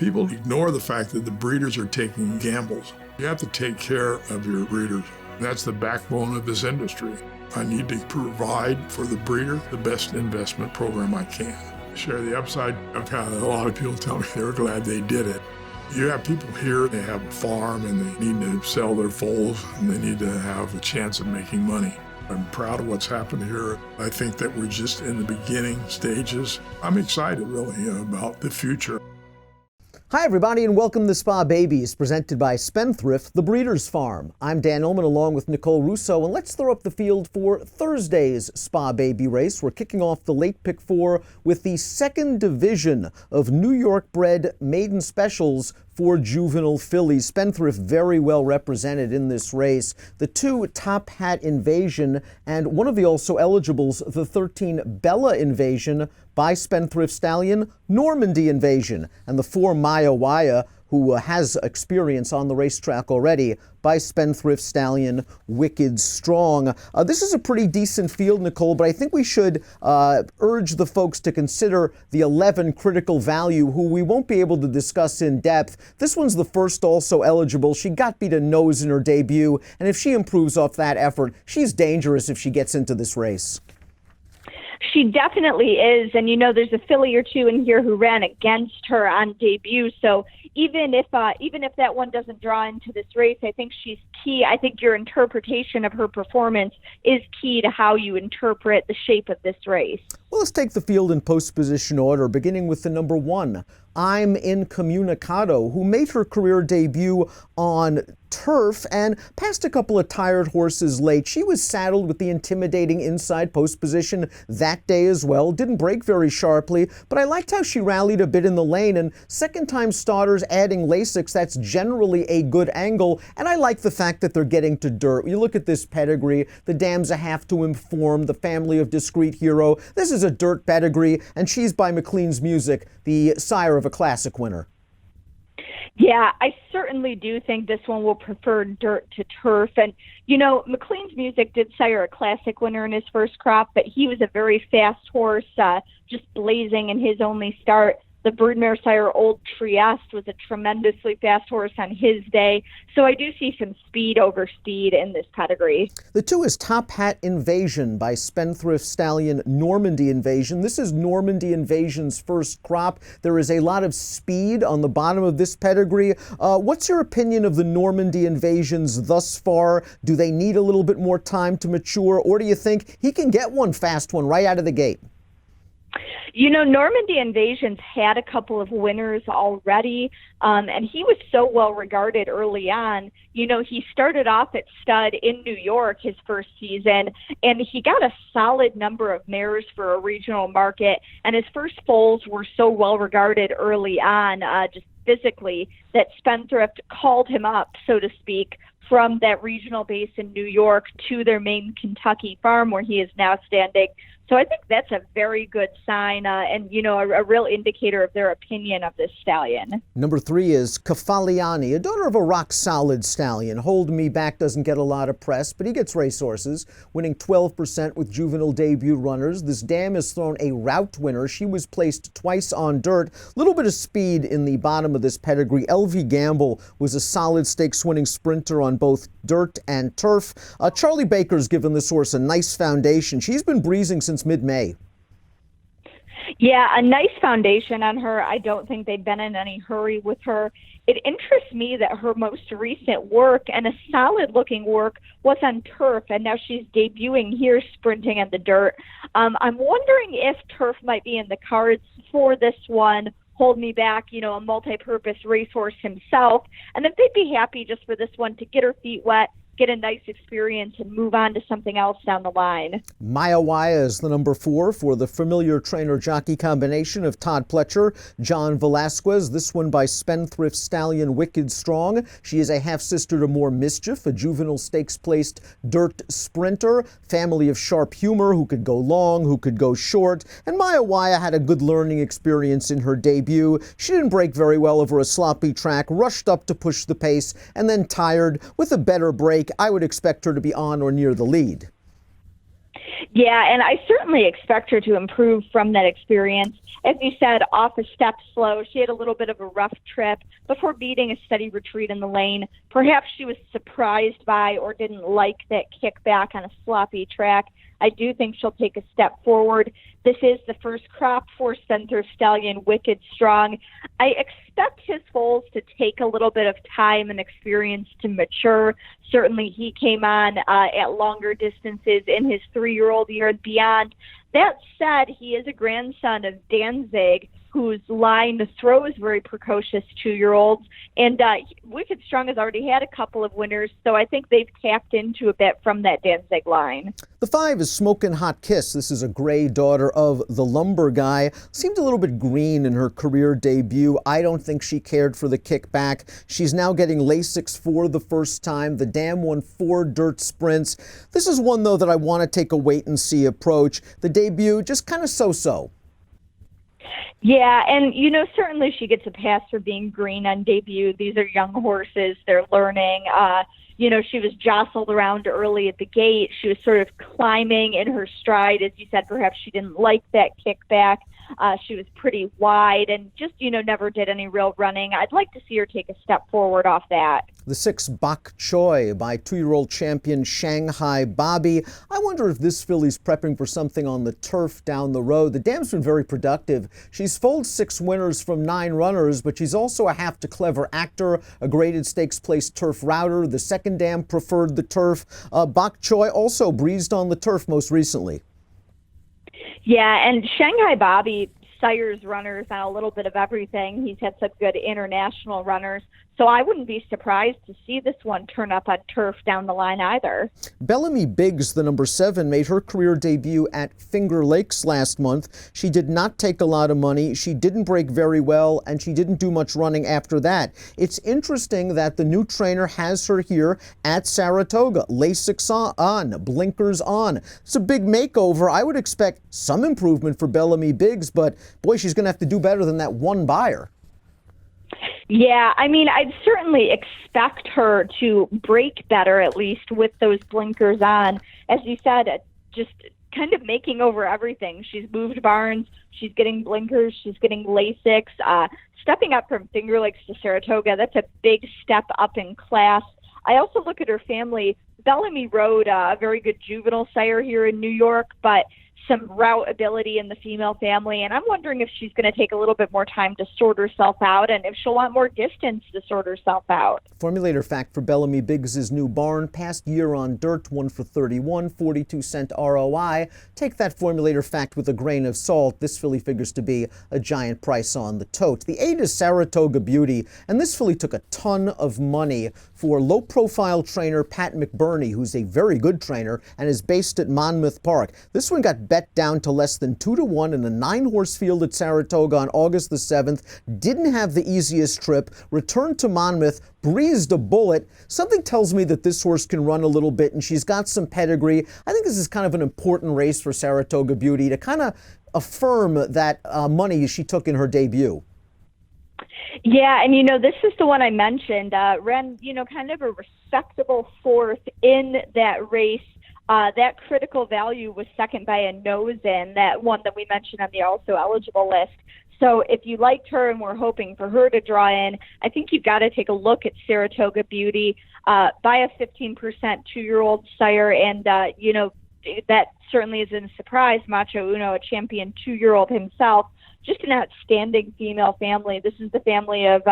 People ignore the fact that the breeders are taking gambles. You have to take care of your breeders. That's the backbone of this industry. I need to provide for the breeder the best investment program I can. Share the upside. I've had a lot of people tell me they were glad they did it. You have people here, they have a farm and they need to sell their foals and they need to have a chance of making money. I'm proud of what's happened here. I think that we're just in the beginning stages. I'm excited really about the future. Hi everybody and welcome to Spa Babies, presented by Spendthrift, the Breeders' Farm. I'm Dan Illman along with Nicole Russo, and let's throw up the field for Thursday's Spa Baby race. We're kicking off the late pick 4 with the second division of New York bred maiden specials for juvenile fillies. Spendthrift very well represented in this race. The 2 Top Hat Invasion and one of the also eligibles, the 13 Bella Invasion by Spendthrift Stallion, Normandy Invasion, and the 4 Maya Waya, who has experience on the racetrack already, by Spendthrift Stallion, Wicked Strong. This is a pretty decent field, Nicole, but I think we should urge the folks to consider the 11 Critical Value, who we won't be able to discuss in depth. This one's the first also eligible. She got beat a nose in her debut, and if she improves off that effort, she's dangerous if she gets into this race. She definitely is, and there's a filly or two in here who ran against her on debut. So even if that one doesn't draw into this race, I think she's key. I think your interpretation of her performance is key to how you interpret the shape of this race. Well, let's take the field in post-position order, beginning with the number 1, Imincomunicado, who made her career debut on turf and passed a couple of tired horses late. She was saddled with the intimidating inside post position that day as well. Didn't break very sharply, but I liked how she rallied a bit in the lane, and second-time starters adding Lasix, that's generally a good angle, and I like the fact that they're getting to dirt. You look at this pedigree, the dams have to inform the family of Discreet Hero. This is a dirt pedigree, and she's by McLean's Music, the sire of a classic winner. Yeah, I certainly do think this one will prefer dirt to turf. And, McLean's Music did sire a classic winner in his first crop, but he was a very fast horse, just blazing in his only start. The broodmare sire Old Trieste was a tremendously fast horse on his day. So I do see some speed over speed in this pedigree. The 2 is Top Hat Invasion by Spendthrift Stallion, Normandy Invasion. This is Normandy Invasion's first crop. There is a lot of speed on the bottom of this pedigree. What's your opinion of the Normandy Invasions thus far? Do they need a little bit more time to mature, or do you think he can get one fast one right out of the gate? Normandy Invasion's had a couple of winners already, and he was so well regarded early on. He started off at stud in New York his first season, and he got a solid number of mares for a regional market, and his first foals were so well regarded early on, just physically, that Spendthrift called him up, so to speak, from that regional base in New York to their main Kentucky farm where he is now standing. So I think that's a very good sign and, a real indicator of their opinion of this stallion. Number 3 is Cafaliani, a daughter of a rock-solid stallion. Hold Me Back doesn't get a lot of press, but he gets racehorses, winning 12% with juvenile debut runners. This dam has thrown a route winner. She was placed twice on dirt. A little bit of speed in the bottom of this pedigree. LV Gamble was a solid stakes-winning sprinter on both dirt and turf. Charlie Baker's given this horse a nice foundation. She's been breezing since mid-May. Yeah, a nice foundation on her. I don't think they've been in any hurry with her. It interests me that her most recent work, and a solid-looking work, was on turf, and now she's debuting here sprinting in the dirt. I'm wondering if turf might be in the cards for this one. Hold Me Back, a multi-purpose racehorse himself, and then they'd be happy just for this one to get her feet wet, get a nice experience, and move on to something else down the line. Maya Waya is the number 4 for the familiar trainer-jockey combination of Todd Pletcher, John Velasquez. This one by Spendthrift Stallion, Wicked Strong. She is a half-sister to More Mischief, a juvenile stakes-placed dirt sprinter, family of sharp humor who could go long, who could go short. And Maya Waya had a good learning experience in her debut. She didn't break very well over a sloppy track, rushed up to push the pace, and then tired. With a better break, I would expect her to be on or near the lead. Yeah, and I certainly expect her to improve from that experience. As you said, off a step slow. She had a little bit of a rough trip before beating a steady retreat in the lane. Perhaps she was surprised by or didn't like that kickback on a sloppy track. I do think she'll take a step forward. This is the first crop for Spendthrift Stallion, Wicked Strong. I expect his foals to take a little bit of time and experience to mature. Certainly he came on at longer distances in his 3-year-old year and beyond. That said, he is a grandson of Danzig, whose line throws very precocious 2-year-olds. And Wicked Strong has already had a couple of winners, so I think they've tapped into a bit from that Danzig line. The 5 is Smokin Hot Kiss. This is a gray daughter of the lumber guy. Seemed a little bit green in her career debut. I don't think she cared for the kickback. She's now getting Lasix for the first time. The dam won 4 dirt sprints. This is one, though, that I want to take a wait-and-see approach. The debut, just kind of so-so. Yeah, and, certainly she gets a pass for being green on debut. These are young horses. They're learning. She was jostled around early at the gate. She was sort of climbing in her stride. As you said, perhaps she didn't like that kickback. She was pretty wide and just, never did any real running. I'd like to see her take a step forward off that. The 6 Bok Choy by 2-year-old champion Shanghai Bobby. I wonder if this filly's prepping for something on the turf down the road. The dam's been very productive. She's foaled 6 winners from 9 runners, but she's also a half to clever actor, a graded stakes place turf router. The second dam preferred the turf. Bok Choy also breezed on the turf most recently. Yeah, and Shanghai Bobby sires runners on a little bit of everything. He's had some good international runners. So I wouldn't be surprised to see this one turn up on turf down the line either. Bellamy Bigs, the number 7, made her career debut at Finger Lakes last month. She did not take a lot of money. She didn't break very well, and she didn't do much running after that. It's interesting that the new trainer has her here at Saratoga. Lasix on, blinkers on. It's a big makeover. I would expect some improvement for Bellamy Bigs, but boy, she's going to have to do better than that one buyer. Yeah, I'd certainly expect her to break better, at least with those blinkers on. As you said, just kind of making over everything. She's moved barns, she's getting blinkers, she's getting Lasix. Stepping up from Finger Lakes to Saratoga, that's a big step up in class. I also look at her family. Bellamy rode a very good juvenile sire here in New York, but some route ability in the female family, and I'm wondering if she's going to take a little bit more time to sort herself out and if she'll want more distance to sort herself out. Formulator fact for Bellamy Biggs' new barn, past year on dirt, 1 for 31, 42-cent ROI. Take that formulator fact with a grain of salt. This filly figures to be a giant price on the tote. The 8 is Saratoga Beauty, and this filly took a ton of money for low-profile trainer Pat McBurney, who's a very good trainer and is based at Monmouth Park. This one got bet down to less than 2-1 in a 9-horse field at Saratoga on August the 7th. Didn't have the easiest trip, returned to Monmouth, breezed a bullet. Something tells me that this horse can run a little bit, and she's got some pedigree. I think this is kind of an important race for Saratoga Beauty to kind of affirm that money she took in her debut. Yeah, and this is the one I mentioned. Ran, kind of a respectable 4th in that race. That critical value was second by a nose in, that one that we mentioned on the also eligible list. So if you liked her and we're hoping for her to draw in, I think you've got to take a look at Saratoga Beauty. Buy a 15% 2-year-old sire, and, that certainly isn't a surprise. Macho Uno, a champion 2-year-old himself, just an outstanding female family. This is the family of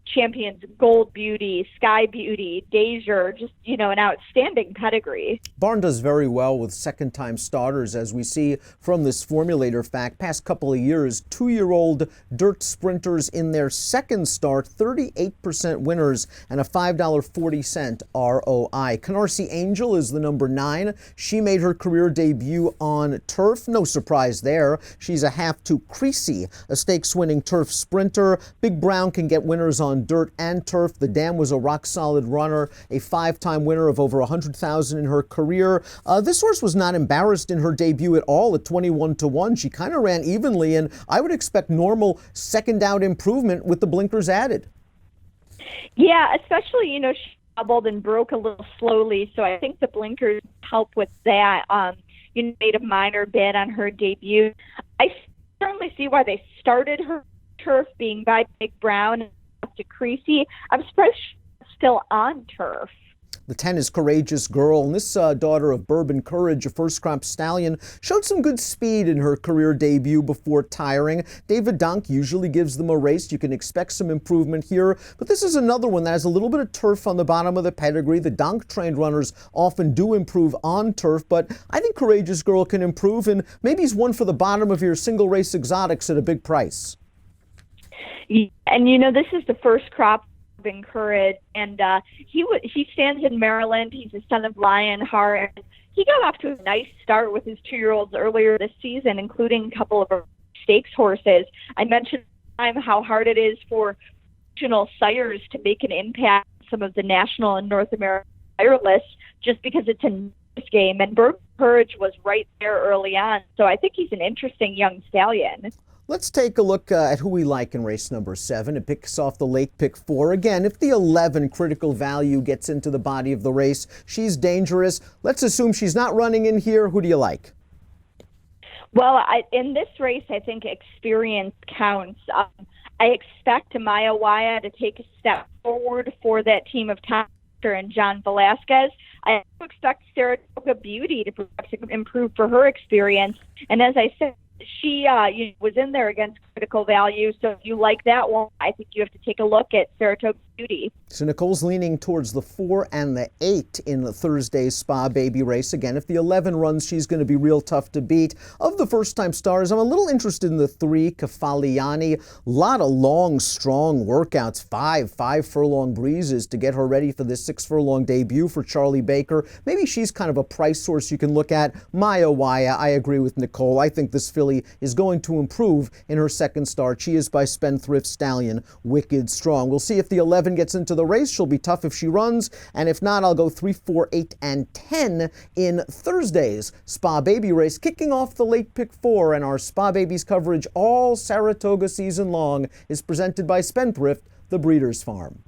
champions Gold Beauty, Sky Beauty, Deja, just, an outstanding pedigree. Barn does very well with second-time starters, as we see from this formulator fact. Past couple of years, 2-year-old dirt sprinters in their second start, 38% winners and a $5.40 ROI. Canarsie Angel is the number 9. She made her career debut on turf. No surprise there. She's a half to Kreesie, a stakes-winning turf sprinter. Big Brown can get winners on dirt and turf. The dam was a rock-solid runner, a 5-time winner of over $100,000 in her career. This horse was not embarrassed in her debut at all at 21-1. She kind of ran evenly, and I would expect normal second-out improvement with the blinkers added. Yeah, especially, she doubled and broke a little slowly, so I think the blinkers help with that. made a minor bid on her debut. I certainly see why they started her turf, being by Big Brown and to Kreesie. I'm surprised she's still on turf. The 10 is Courageous Girl, and this daughter of Bourbon Courage, a first crop stallion, showed some good speed in her career debut before tiring. David Donk usually gives them a race. You can expect some improvement here, but this is another one that has a little bit of turf on the bottom of the pedigree. The Donk-trained runners often do improve on turf, but I think Courageous Girl can improve, and maybe he's one for the bottom of your single race exotics at a big price. And this is the first crop of Courage, and he stands in Maryland. He's a son of Lionheart. He got off to a nice start with his 2-year-olds earlier this season, including a couple of stakes horses. I mentioned how hard it is for regional sires to make an impact on some of the national and North American sire lists, just because it's a numbers game, and Bourbon Courage was right there early on. So I think he's an interesting young stallion. Let's take a look at who we like in race number 7. It picks off the late pick 4. Again, if the 11 Critical Value gets into the body of the race, she's dangerous. Let's assume she's not running in here. Who do you like? Well, in this race, I think experience counts. I expect Maya Waya to take a step forward for that team of Tom and John Velasquez. I expect Saratoga Beauty to improve for her experience. And as I said, she was in there against Critical Value, so if you like that one, I think you have to take a look at Saratoga Beauty. So Nicole's leaning towards the 4 and the 8 in the Thursday's Spa Baby race. Again, if the 11 runs, she's going to be real tough to beat. Of the first-time stars, I'm a little interested in the 3, Kefaliani. A lot of long, strong workouts, 5 furlong breezes to get her ready for this 6-furlong debut for Charlie Baker. Maybe she's kind of a price source you can look at. Maya Waya, I agree with Nicole. I think this filly is going to improve in her second start. She is by Spendthrift Stallion, Wicked Strong. We'll see if the 11 gets into the race. She'll be tough if she runs, and if not, I'll go 3, 4, 8, and 10 in Thursday's Spa Baby race, kicking off the late pick 4, and our Spa Babies coverage all Saratoga season long is presented by Spendthrift, the Breeders' Farm.